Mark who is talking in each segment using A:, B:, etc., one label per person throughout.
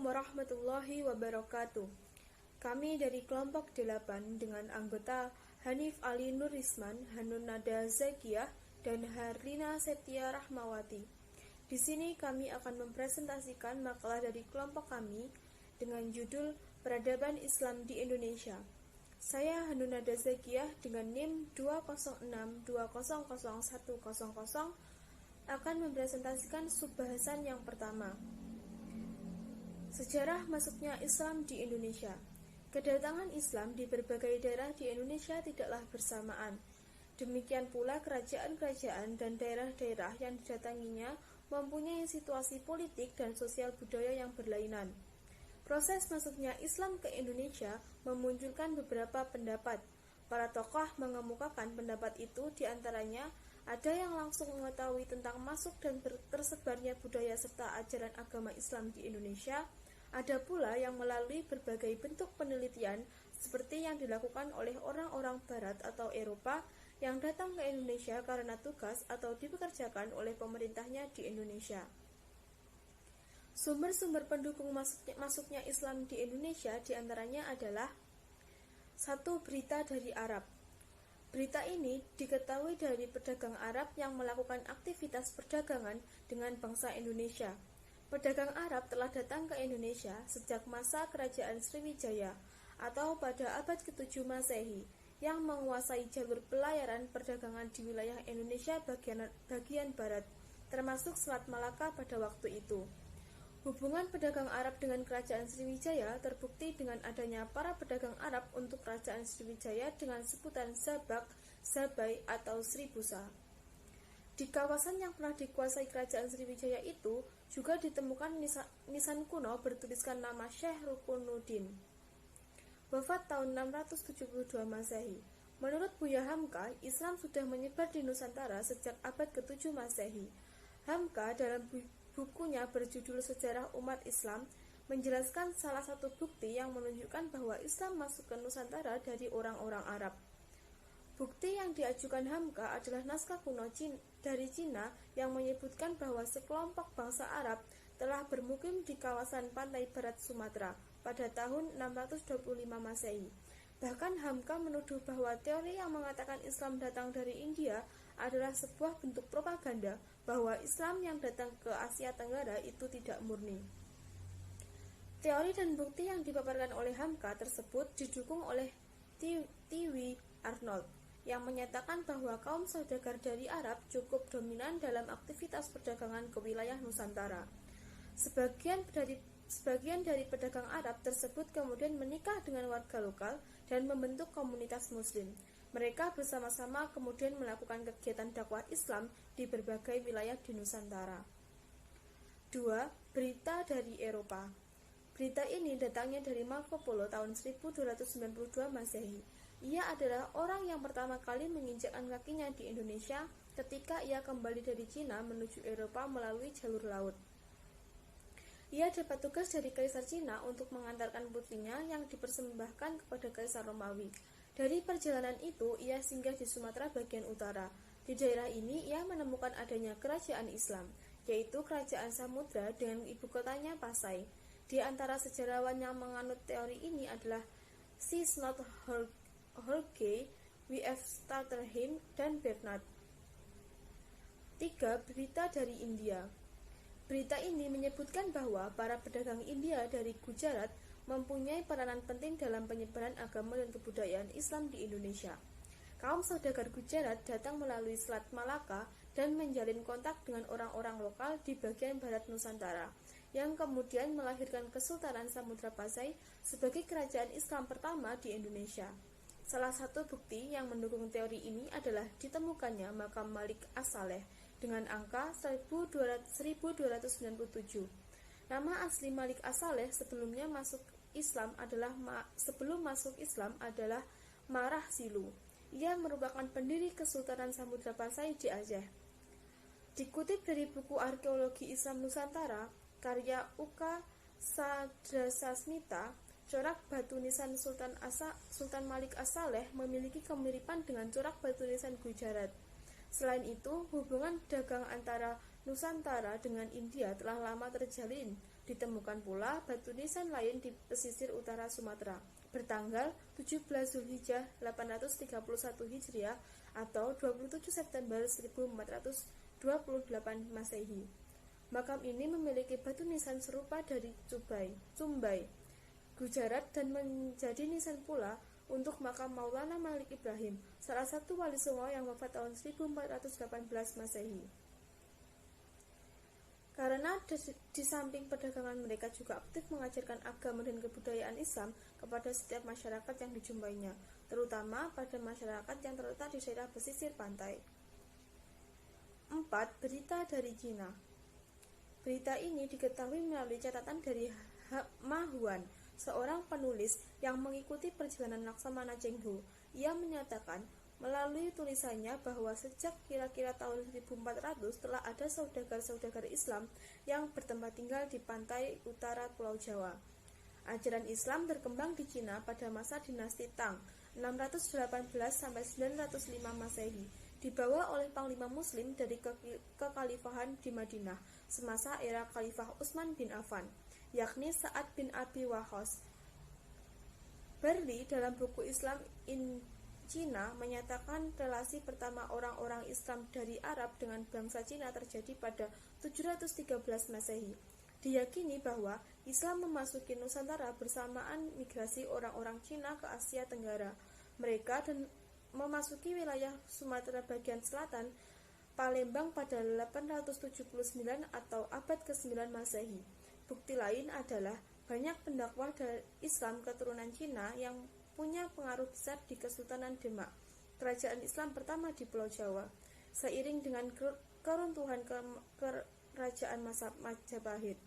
A: warahmatullahi wabarakatuh. Kami dari kelompok 8 dengan anggota Hanif Ali Nurisman, Hanunada Zakiyah, dan Harlina Setia Rahmawati. Di sini kami akan mempresentasikan makalah dari kelompok kami dengan judul Peradaban Islam di Indonesia. Saya Hanunada Zakiyah dengan NIM 206200100 akan mempresentasikan subbahasan yang pertama. Sejarah masuknya Islam di Indonesia. Kedatangan Islam di berbagai daerah di Indonesia tidaklah bersamaan. Demikian pula kerajaan-kerajaan dan daerah-daerah yang didatanginya mempunyai situasi politik dan sosial budaya yang berlainan. Proses masuknya Islam ke Indonesia memunculkan beberapa pendapat. Para tokoh mengemukakan pendapat itu, diantaranya ada yang langsung mengetahui tentang masuk dan tersebarnya budaya serta ajaran agama Islam di Indonesia. Ada pula yang melalui berbagai bentuk penelitian seperti yang dilakukan oleh orang-orang Barat atau Eropa yang datang ke Indonesia karena tugas atau dipekerjakan oleh pemerintahnya di Indonesia. Sumber-sumber pendukung masuknya Islam di Indonesia diantaranya adalah 1. Berita dari Arab. Berita ini diketahui dari pedagang Arab yang melakukan aktivitas perdagangan dengan bangsa Indonesia. Pedagang Arab telah datang ke Indonesia sejak masa Kerajaan Sriwijaya atau pada abad ke-7 Masehi yang menguasai jalur pelayaran perdagangan di wilayah Indonesia bagian barat, termasuk Selat Malaka pada waktu itu. Hubungan pedagang Arab dengan Kerajaan Sriwijaya terbukti dengan adanya para pedagang Arab untuk Kerajaan Sriwijaya dengan sebutan Zabak, Zabai, atau Sribusa. Di kawasan yang pernah dikuasai Kerajaan Sriwijaya itu juga ditemukan nisan kuno bertuliskan nama Syekh Rukunuddin. Wafat tahun 672 Masehi. Menurut Buya Hamka, Islam sudah menyebar di Nusantara sejak abad ke-7 Masehi. Hamka dalam bukunya berjudul Sejarah Umat Islam menjelaskan salah satu bukti yang menunjukkan bahwa Islam masuk ke Nusantara dari orang-orang Arab. Bukti yang diajukan Hamka adalah naskah kuno dari Cina yang menyebutkan bahwa sekelompok bangsa Arab telah bermukim di kawasan pantai barat Sumatera pada tahun 625 Masehi. Bahkan Hamka menuduh bahwa teori yang mengatakan Islam datang dari India adalah sebuah bentuk propaganda bahwa Islam yang datang ke Asia Tenggara itu tidak murni. Teori dan bukti yang dipaparkan oleh Hamka tersebut didukung oleh T.W. Arnold yang menyatakan bahwa kaum saudagar dari Arab cukup dominan dalam aktivitas perdagangan ke wilayah Nusantara. Sebagian dari pedagang Arab tersebut kemudian menikah dengan warga lokal dan membentuk komunitas Muslim. Mereka bersama-sama kemudian melakukan kegiatan dakwah Islam di berbagai wilayah di Nusantara. 2. Berita dari Eropa. Berita ini datangnya dari Marco Polo tahun 1292 Masehi. Ia adalah orang yang pertama kali menginjakkan kakinya di Indonesia ketika ia kembali dari Cina menuju Eropa melalui jalur laut. Ia dapat tugas dari Kaisar Cina untuk mengantarkan putrinya yang dipersembahkan kepada Kaisar Romawi. Dari perjalanan itu, ia singgah di Sumatera bagian utara. Di daerah ini, ia menemukan adanya kerajaan Islam, yaitu Kerajaan Samudra dengan ibu kotanya Pasai. Di antara sejarawan yang menganut teori ini adalah C. Snot Horgey, W.F. Starterheim, dan Bernard. 3. Berita dari India. Berita ini menyebutkan bahwa para pedagang India dari Gujarat mempunyai peranan penting dalam penyebaran agama dan kebudayaan Islam di Indonesia. Kaum saudagar Gujarat datang melalui Selat Malaka dan menjalin kontak dengan orang-orang lokal di bagian barat Nusantara, yang kemudian melahirkan Kesultanan Samudra Pasai sebagai kerajaan Islam pertama di Indonesia. Salah satu bukti yang mendukung teori ini adalah ditemukannya makam Malik As-Saleh dengan angka 1297. Nama asli Malik As-Saleh sebelum masuk Islam adalah Marah Silu. Ia merupakan pendiri Kesultanan Samudra Pasai di Aceh. Dikutip dari buku Arkeologi Islam Nusantara, karya Uka Sadrasasmita, corak batu nisan Sultan Malik As-Saleh memiliki kemiripan dengan corak batu nisan Gujarat. Selain itu, hubungan dagang antara Nusantara dengan India telah lama terjalin Ditemukan pula batu nisan lain di pesisir utara Sumatera bertanggal 17 Zulhijjah 831 Hijriah atau 27 September 1428 Masehi. Makam ini memiliki batu nisan serupa dari Cumbai, Gujarat dan menjadi nisan pula untuk makam Maulana Malik Ibrahim, salah satu wali Songo yang wafat tahun 1418 Masehi. Karena di samping perdagangan mereka juga aktif mengajarkan agama dan kebudayaan Islam kepada setiap masyarakat yang dijumpainya, terutama pada masyarakat yang terletak di daerah pesisir pantai. 4. Berita dari Cina. Berita ini diketahui melalui catatan dari Ma Huan, seorang penulis yang mengikuti perjalanan Laksamana Cheng Ho. Ia menyatakan melalui tulisannya bahwa sejak kira-kira tahun 1400 telah ada saudagar-saudagar Islam yang bertempat tinggal di pantai utara Pulau Jawa. Ajaran Islam berkembang di Cina pada masa dinasti Tang 618-905 Masehi, dibawa oleh panglima muslim dari kekhalifahan di Madinah semasa era Khalifah Utsman bin Affan, yakni Sa'ad bin Abi Waqqas. Barli dalam buku Islam in Cina menyatakan relasi pertama orang-orang Islam dari Arab dengan bangsa Cina terjadi pada 713 Masehi. Diyakini bahwa Islam memasuki Nusantara bersamaan migrasi orang-orang Cina ke Asia Tenggara. Mereka dan memasuki wilayah Sumatera bagian selatan, Palembang pada 879 atau abad ke-9 Masehi. Bukti lain adalah banyak pendakwah dari Islam keturunan Cina yang punya pengaruh besar di Kesultanan Demak, kerajaan Islam pertama di Pulau Jawa, seiring dengan keruntuhan kerajaan Majapahit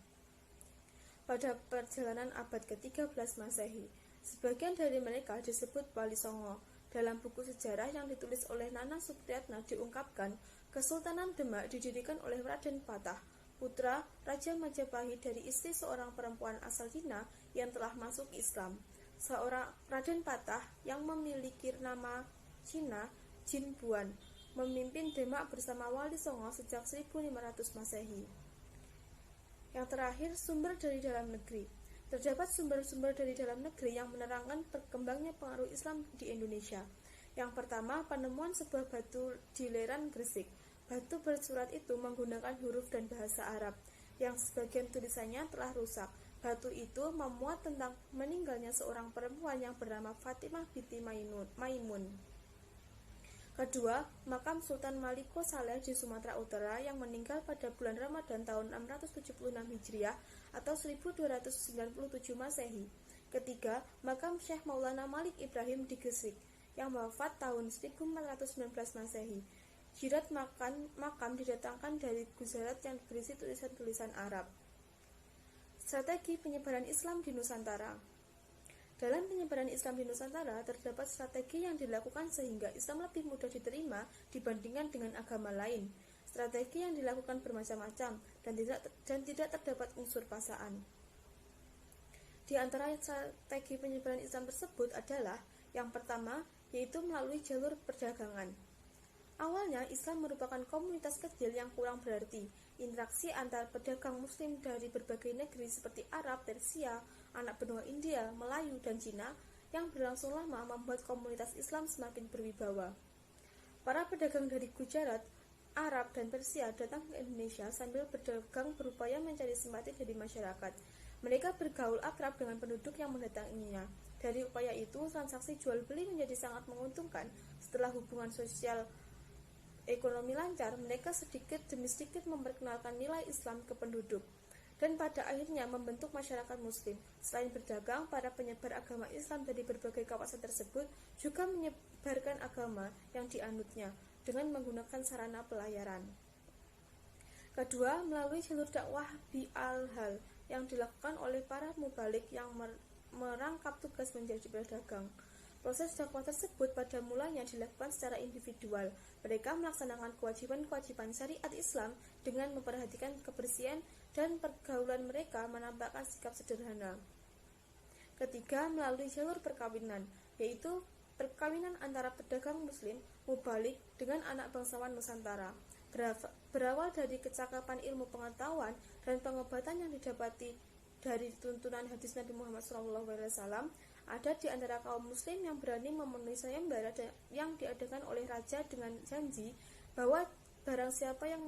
A: pada perjalanan abad ke-13 Masehi. Sebagian dari mereka disebut Wali Songo. Dalam buku sejarah yang ditulis oleh Nana Supriyatna diungkapkan, Kesultanan Demak didirikan oleh Raden Patah, putra Raja Majapahit dari istri seorang perempuan asal Cina yang telah masuk Islam. Seorang Raden Patah yang memiliki nama Cina Jin Buan memimpin Demak bersama Wali Songo sejak 1500 Masehi. Yang terakhir, sumber dari dalam negeri. Terdapat sumber-sumber dari dalam negeri yang menerangkan berkembangnya pengaruh Islam di Indonesia. Yang pertama, penemuan sebuah batu di Leran, Gresik. Batu bersurat itu menggunakan huruf dan bahasa Arab, yang sebagian tulisannya telah rusak. Batu itu memuat tentang meninggalnya seorang perempuan yang bernama Fatimah binti Maimun. Kedua, makam Sultan Maliko Saleh di Sumatera Utara yang meninggal pada bulan Ramadan tahun 676 Hijriah atau 1297 Masehi. Ketiga, makam Syekh Maulana Malik Ibrahim di Gresik yang wafat tahun 1419 Masehi. Jirat makam didatangkan dari Gujarat yang berisi tulisan-tulisan Arab. Strategi penyebaran Islam di Nusantara. Dalam penyebaran Islam di Nusantara, terdapat strategi yang dilakukan sehingga Islam lebih mudah diterima dibandingkan dengan agama lain. Strategi yang dilakukan bermacam-macam dan tidak terdapat unsur paksaan. Di antara strategi penyebaran Islam tersebut adalah yang pertama, yaitu melalui jalur perdagangan. Awalnya, Islam merupakan komunitas kecil yang kurang berarti. Interaksi antar pedagang muslim dari berbagai negeri seperti Arab, Persia, anak benua India, Melayu, dan Cina yang berlangsung lama membuat komunitas Islam semakin berwibawa. Para pedagang dari Gujarat, Arab, dan Persia datang ke Indonesia sambil berdagang berupaya mencari simpati dari masyarakat. Mereka bergaul akrab dengan penduduk yang mendatanginya. Dari upaya itu, transaksi jual-beli menjadi sangat menguntungkan. Setelah hubungan sosial ekonomi lancar, mereka sedikit demi sedikit memperkenalkan nilai Islam ke penduduk dan pada akhirnya membentuk masyarakat muslim. Selain berdagang, para penyebar agama Islam dari berbagai kawasan tersebut juga menyebarkan agama yang dianutnya dengan menggunakan sarana pelayaran. Kedua, melalui jalur dakwah bi-al-hal yang dilakukan oleh para mubalik yang merangkap tugas menjadi pedagang. Proses dakwah tersebut pada mulanya dilakukan secara individual. Mereka melaksanakan kewajiban-kewajiban syariat Islam dengan memperhatikan kebersihan dan pergaulan mereka menampakkan sikap sederhana. Ketiga, melalui jalur perkawinan, yaitu perkawinan antara pedagang muslim mubalik dengan anak bangsawan Nusantara. Berawal dari kecakapan ilmu pengetahuan dan pengobatan yang didapati dari tuntunan hadis Nabi Muhammad SAW, ada di antara kaum muslim yang berani memenuhi sayembara yang diadakan oleh raja dengan janji bahwa barang siapa yang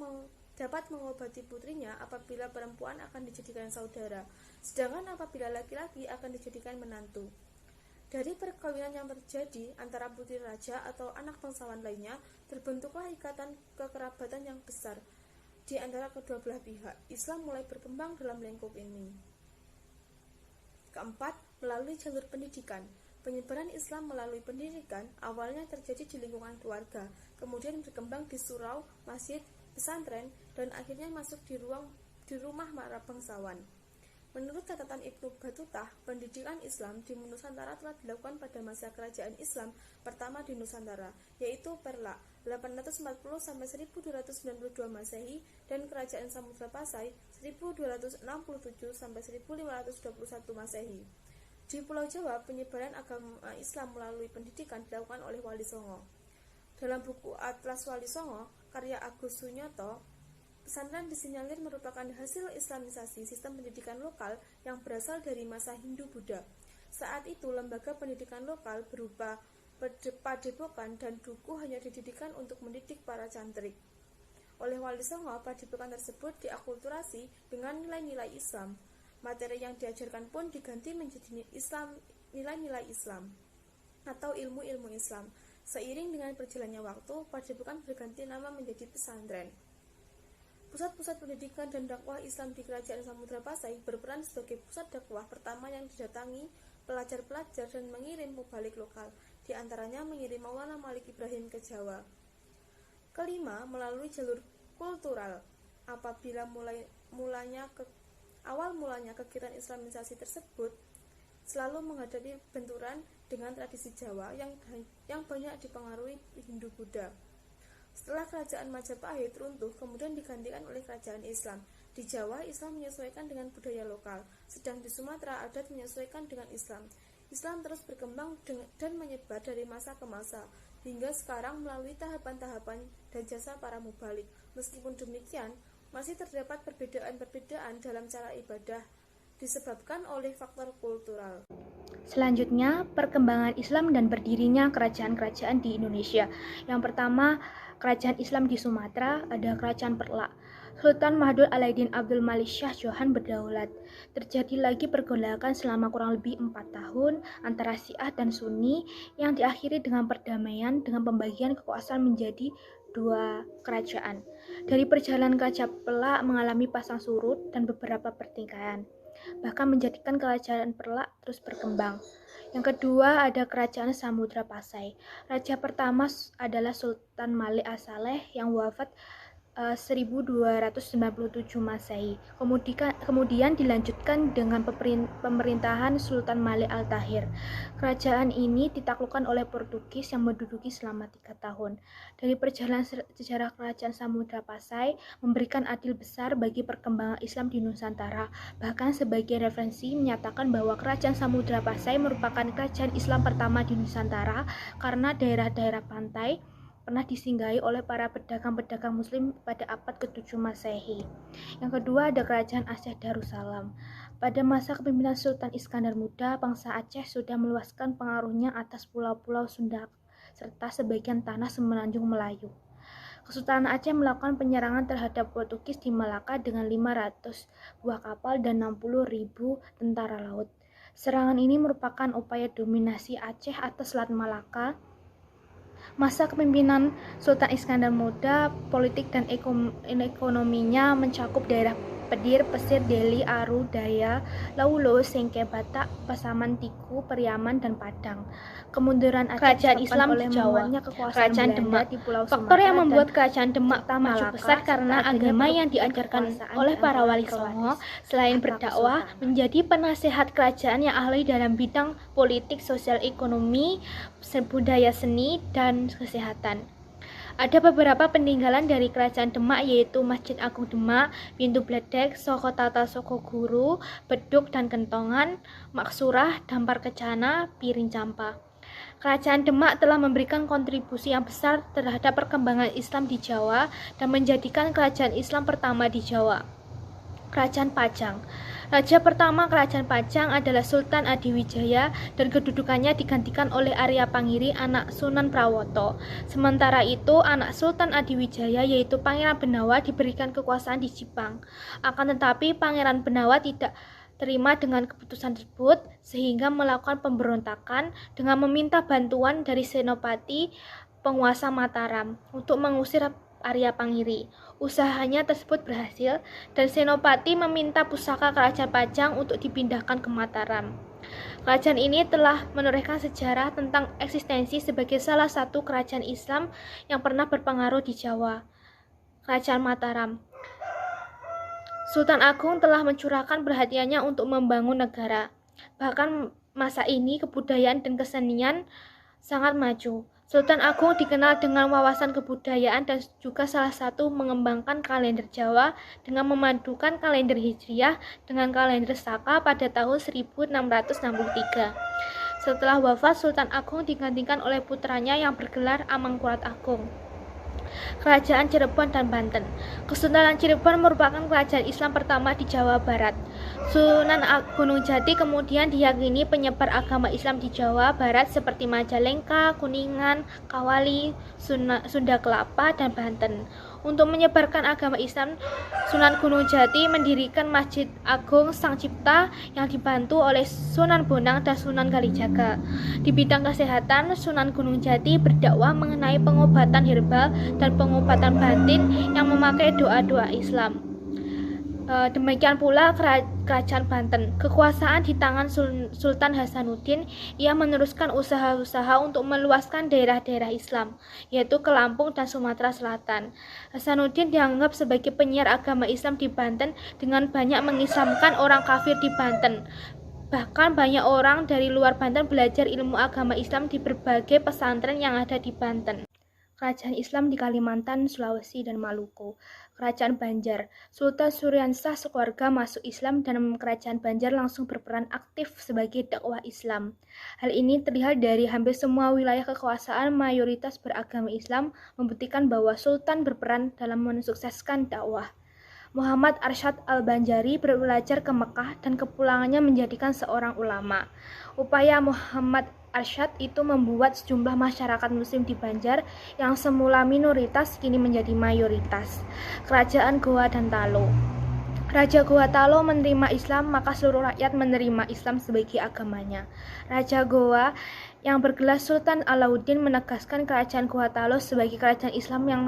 A: dapat mengobati putrinya apabila perempuan akan dijadikan saudara, sedangkan apabila laki-laki akan dijadikan menantu. Dari perkawinan yang terjadi antara putri raja atau anak bangsawan lainnya, terbentuklah ikatan kekerabatan yang besar di antara kedua belah pihak. Islam mulai berkembang dalam lingkup ini. Keempat, melalui jalur pendidikan. Penyebaran Islam melalui pendidikan awalnya terjadi di lingkungan keluarga, kemudian berkembang di surau, masjid, pesantren, dan akhirnya masuk di rumah para bangsawan. Menurut catatan Ibnu Battuta, pendidikan Islam di Nusantara telah dilakukan pada masa kerajaan Islam pertama di Nusantara, yaitu Perlak 840-1292 Masehi dan kerajaan Samudra Pasai 1267-1521 Masehi. Di Pulau Jawa, penyebaran agama Islam melalui pendidikan dilakukan oleh Wali Songo. Dalam buku Atlas Wali Songo, karya Agus Sunyoto, pesantren disinyalir merupakan hasil Islamisasi sistem pendidikan lokal yang berasal dari masa Hindu-Buddha. Saat itu, lembaga pendidikan lokal berupa padepokan dan dukuh hanya didirikan untuk mendidik para cantrik. Oleh Wali Songo, padepokan tersebut diakulturasi dengan nilai-nilai Islam. Materi yang diajarkan pun diganti menjadi nilai-nilai Islam atau ilmu-ilmu Islam. Seiring dengan berjalannya waktu, padepokan berganti nama menjadi pesantren. Pusat-pusat pendidikan dan dakwah Islam di Kerajaan Samudra Pasai berperan sebagai pusat dakwah pertama yang didatangi pelajar-pelajar dan mengirim mubalik lokal, di antaranya mengirim Maulana Malik Ibrahim ke Jawa. Kelima, melalui jalur kultural. Apabila awal mulanya kegiatan Islamisasi tersebut selalu menghadapi benturan dengan tradisi Jawa yang banyak dipengaruhi Hindu-Buddha. Setelah kerajaan Majapahit runtuh, kemudian digantikan oleh kerajaan Islam. Di Jawa, Islam menyesuaikan dengan budaya lokal, sedang di Sumatera adat menyesuaikan dengan Islam. Islam terus berkembang dan menyebar dari masa ke masa, hingga sekarang melalui tahapan-tahapan dan jasa para mubalik. Meskipun demikian, masih terdapat perbedaan-perbedaan dalam cara ibadah, disebabkan oleh faktor kultural.
B: Selanjutnya, perkembangan Islam dan berdirinya kerajaan-kerajaan di Indonesia. Yang pertama, kerajaan Islam di Sumatera, ada Kerajaan Perlak. Sultan Mahmud Alaidin Abdul Malik Shah Johan berdaulat. Terjadi lagi pergolakan selama kurang lebih 4 tahun antara Syiah dan Sunni yang diakhiri dengan perdamaian dengan pembagian kekuasaan menjadi 2 kerajaan. Dari perjalanan Kerajaan Perlak mengalami pasang surut dan beberapa pertikaian, bahkan menjadikan Kerajaan Perlak terus berkembang. Yang kedua ada Kerajaan Samudra Pasai. Raja pertama adalah Sultan Malik As-Saleh yang wafat 1297 Masehi. Kemudian dilanjutkan dengan pemerintahan Sultan Malik Al-Tahir. Kerajaan ini ditaklukkan oleh Portugis yang menduduki selama 3 tahun. Dari perjalanan sejarah Kerajaan Samudra Pasai memberikan andil besar bagi perkembangan Islam di Nusantara. Bahkan sebagian referensi menyatakan bahwa Kerajaan Samudra Pasai merupakan kerajaan Islam pertama di Nusantara karena daerah-daerah pantai pernah disinggahi oleh para pedagang-pedagang muslim pada abad ke-7 Masehi. Yang kedua ada Kerajaan Aceh Darussalam. Pada masa kepemimpinan Sultan Iskandar Muda, bangsa Aceh sudah meluaskan pengaruhnya atas pulau-pulau Sunda serta sebagian tanah semenanjung Melayu. Kesultanan Aceh melakukan penyerangan terhadap Portugis di Malaka dengan 500 buah kapal dan 60.000 tentara laut. Serangan ini merupakan upaya dominasi Aceh atas Selat Malaka. Masa kepemimpinan Sultan Iskandar Muda, politik dan ekonominya mencakup daerah Pedir, Pesir, Deli, Aru, Daya, Laulo, Sengke, Batak, Pasaman, Tiku, Periaman, dan Padang. Kemunduran kerajaan Islam di Jawa, Kerajaan Demak di Pulau Sumatera. Faktor yang membuat Kerajaan Demak maju besar karena agama yang diajarkan oleh para wali songo selain berdakwah menjadi penasehat kerajaan yang ahli dalam bidang politik, sosial, ekonomi, budaya, seni, dan kesehatan. Ada beberapa peninggalan dari Kerajaan Demak yaitu Masjid Agung Demak, Pintu Bledek, Soko Tata Soko Guru, Beduk dan Kentongan, Maksurah, Dampar Kencana, Piring Campa. Kerajaan Demak telah memberikan kontribusi yang besar terhadap perkembangan Islam di Jawa dan menjadikan kerajaan Islam pertama di Jawa. Kerajaan Pajang. Raja pertama Kerajaan Pajang adalah Sultan Adiwijaya dan kedudukannya digantikan oleh Arya Pangiri, anak Sunan Prawoto. Sementara itu, anak Sultan Adiwijaya yaitu Pangeran Benawa diberikan kekuasaan di Jipang. Akan tetapi Pangeran Benawa tidak terima dengan keputusan tersebut sehingga melakukan pemberontakan dengan meminta bantuan dari Senopati penguasa Mataram untuk mengusir Arya Pangiri. Usahanya tersebut berhasil dan Senopati meminta pusaka Kerajaan Pajang untuk dipindahkan ke Mataram. Kerajaan ini telah menorehkan sejarah tentang eksistensi sebagai salah satu kerajaan Islam yang pernah berpengaruh di Jawa. Kerajaan Mataram. Sultan Agung telah mencurahkan perhatiannya untuk membangun negara. Bahkan masa ini kebudayaan dan kesenian sangat maju. Sultan Agung dikenal dengan wawasan kebudayaan dan juga salah satu mengembangkan kalender Jawa dengan memadukan kalender Hijriah dengan kalender Saka pada tahun 1663. Setelah wafat, Sultan Agung digantikan oleh putranya yang bergelar Amangkurat Agung. Kerajaan Cirebon dan Banten. Kesultanan Cirebon merupakan kerajaan Islam pertama di Jawa Barat. Sunan Gunung Jati kemudian diyakini penyebar agama Islam di Jawa Barat seperti Majalengka, Kuningan, Kawali, Sunda Kelapa, dan Banten. Untuk menyebarkan agama Islam, Sunan Gunung Jati mendirikan Masjid Agung Sang Cipta yang dibantu oleh Sunan Bonang dan Sunan Kalijaga. Di bidang kesehatan, Sunan Gunung Jati berdakwah mengenai pengobatan herbal dan pengobatan batin yang memakai doa-doa Islam. Demikian pula Kerajaan Banten. Kekuasaan di tangan Sultan Hasanuddin, ia meneruskan usaha-usaha untuk meluaskan daerah-daerah Islam, yaitu ke Lampung dan Sumatera Selatan. Hasanuddin dianggap sebagai penyiar agama Islam di Banten dengan banyak mengislamkan orang kafir di Banten. Bahkan banyak orang dari luar Banten belajar ilmu agama Islam di berbagai pesantren yang ada di Banten. Kerajaan Islam di Kalimantan, Sulawesi, dan Maluku. Kerajaan Banjar. Sultan Suryansah sekeluarga masuk Islam dan Kerajaan Banjar langsung berperan aktif sebagai dakwah Islam. Hal ini terlihat dari hampir semua wilayah kekuasaan mayoritas beragama Islam, membuktikan bahwa Sultan berperan dalam mensukseskan dakwah. Muhammad Arsyad Al-Banjari belajar ke Mekah dan kepulangannya menjadikan seorang ulama. Upaya Muhammad Arsyad itu membuat sejumlah masyarakat muslim di Banjar yang semula minoritas kini menjadi mayoritas. Kerajaan Goa dan Talo. Raja Goa Talo menerima Islam, maka seluruh rakyat menerima Islam sebagai agamanya. Raja Goa yang bergelar Sultan Alauddin menegaskan kerajaan Goa Talo sebagai kerajaan Islam yang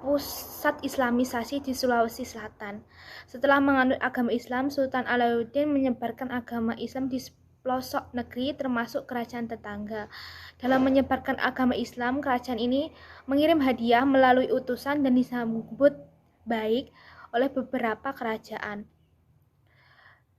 B: pusat islamisasi di Sulawesi Selatan. Setelah menganut agama Islam, Sultan Alauddin menyebarkan agama Islam di pelosok negeri termasuk kerajaan tetangga. Dalam menyebarkan agama Islam, kerajaan ini mengirim hadiah melalui utusan dan disambut baik oleh beberapa kerajaan.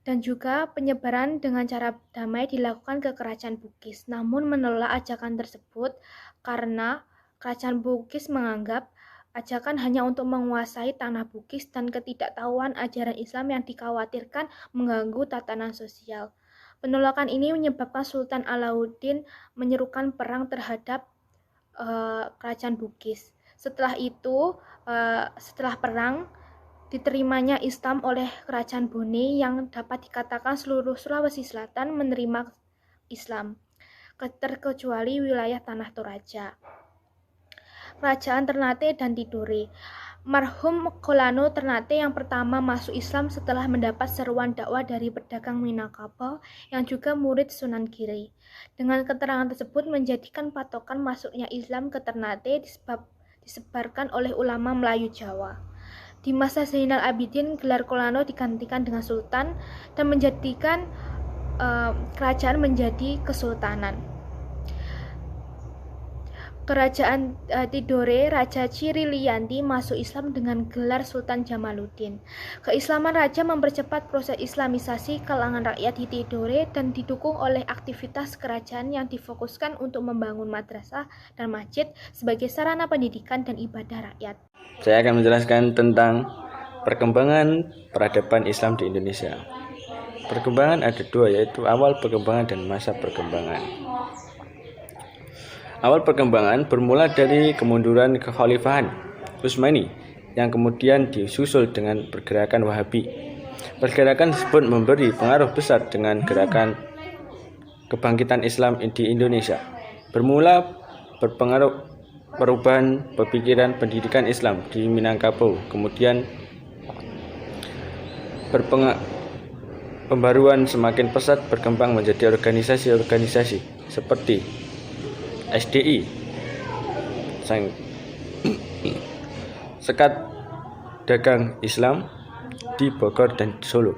B: Dan juga penyebaran dengan cara damai dilakukan ke kerajaan Bugis. Namun menolak ajakan tersebut karena kerajaan Bugis menganggap ajakan hanya untuk menguasai tanah Bugis dan ketidaktahuan ajaran Islam yang dikhawatirkan mengganggu tatanan sosial. Penolakan ini menyebabkan Sultan Alauddin menyerukan perang terhadap kerajaan Bugis. Setelah itu, setelah perang, diterimanya Islam oleh kerajaan Bone yang dapat dikatakan seluruh Sulawesi Selatan menerima Islam, terkecuali wilayah Tanah Toraja. Kerajaan Ternate dan Tidore. Marhum Kolano Ternate yang pertama masuk Islam setelah mendapat seruan dakwah dari pedagang Minangkabau yang juga murid Sunan Giri. Dengan keterangan tersebut menjadikan patokan masuknya Islam ke Ternate disebarkan oleh ulama Melayu Jawa. Di masa Zainal Abidin, gelar Kolano digantikan dengan Sultan dan menjadikan kerajaan menjadi kesultanan. Kerajaan Tidore, Raja Cirilianti masuk Islam dengan gelar Sultan Jamaluddin. Keislaman raja mempercepat proses islamisasi kalangan rakyat di Tidore dan didukung oleh aktivitas kerajaan yang difokuskan untuk membangun madrasah dan masjid sebagai sarana pendidikan dan ibadah rakyat.
C: Saya akan menjelaskan tentang perkembangan peradaban Islam di Indonesia. Perkembangan ada dua, yaitu awal perkembangan dan masa perkembangan. Awal perkembangan bermula dari kemunduran kekhalifahan Utsmani yang kemudian disusul dengan pergerakan Wahabi. Pergerakan tersebut memberi pengaruh besar dengan gerakan kebangkitan Islam di Indonesia. Bermula berpengaruh perubahan pemikiran pendidikan Islam di Minangkabau, kemudian pembaruan semakin pesat berkembang menjadi organisasi-organisasi seperti SDI, Sekat Dagang Islam di Bogor dan Solo,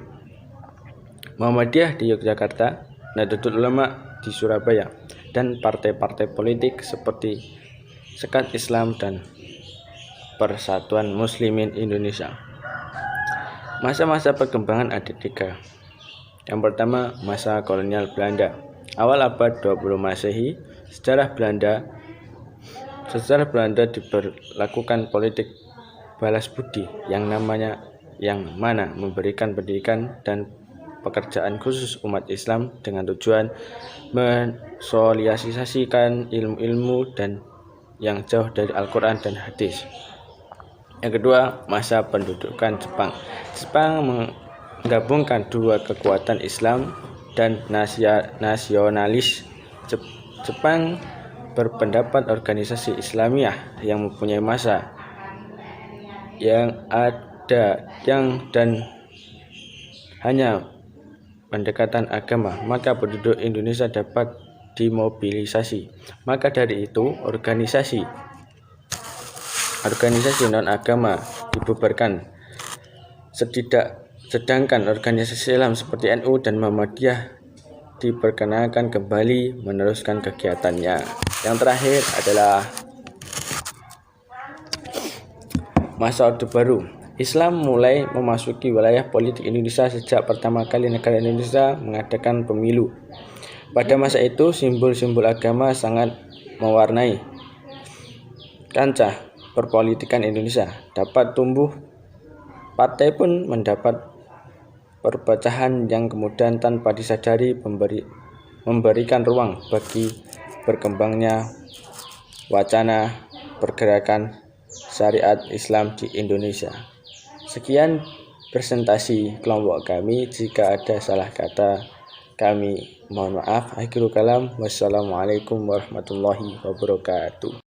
C: Muhammadiyah di Yogyakarta, Nahdlatul Ulama di Surabaya, dan partai-partai politik seperti Sekat Islam dan Persatuan Muslimin Indonesia. Masa-masa perkembangan ada 3. Yang pertama, masa kolonial Belanda. Awal abad 20 Masehi, sejarah Belanda diberlakukan politik balas budi yang mana memberikan pendidikan dan pekerjaan khusus umat Islam dengan tujuan mensosialisasikan ilmu-ilmu dan yang jauh dari Al-Quran dan hadis. Yang kedua, masa pendudukan Jepang. Jepang menggabungkan 2 kekuatan Islam dan nasionalis. Jepang berpendapat organisasi Islamiyah yang mempunyai masa dan hanya pendekatan agama, maka penduduk Indonesia dapat dimobilisasi. Maka dari itu organisasi non-agama dibubarkan. Sedangkan organisasi Islam seperti NU dan Muhammadiyah diperkenankan kembali meneruskan kegiatannya. Yang terakhir adalah masa Orde Baru. Islam mulai memasuki wilayah politik Indonesia sejak pertama kali negara Indonesia mengadakan pemilu. Pada masa itu, simbol-simbol agama sangat mewarnai kancah perpolitikan Indonesia. Dapat tumbuh, partai pun mendapat perpecahan yang kemudian tanpa disadari memberikan ruang bagi berkembangnya wacana pergerakan syariat Islam di Indonesia. Sekian presentasi kelompok kami. Jika ada salah kata, kami mohon maaf. Akhirul kalam. Wassalamualaikum warahmatullahi wabarakatuh.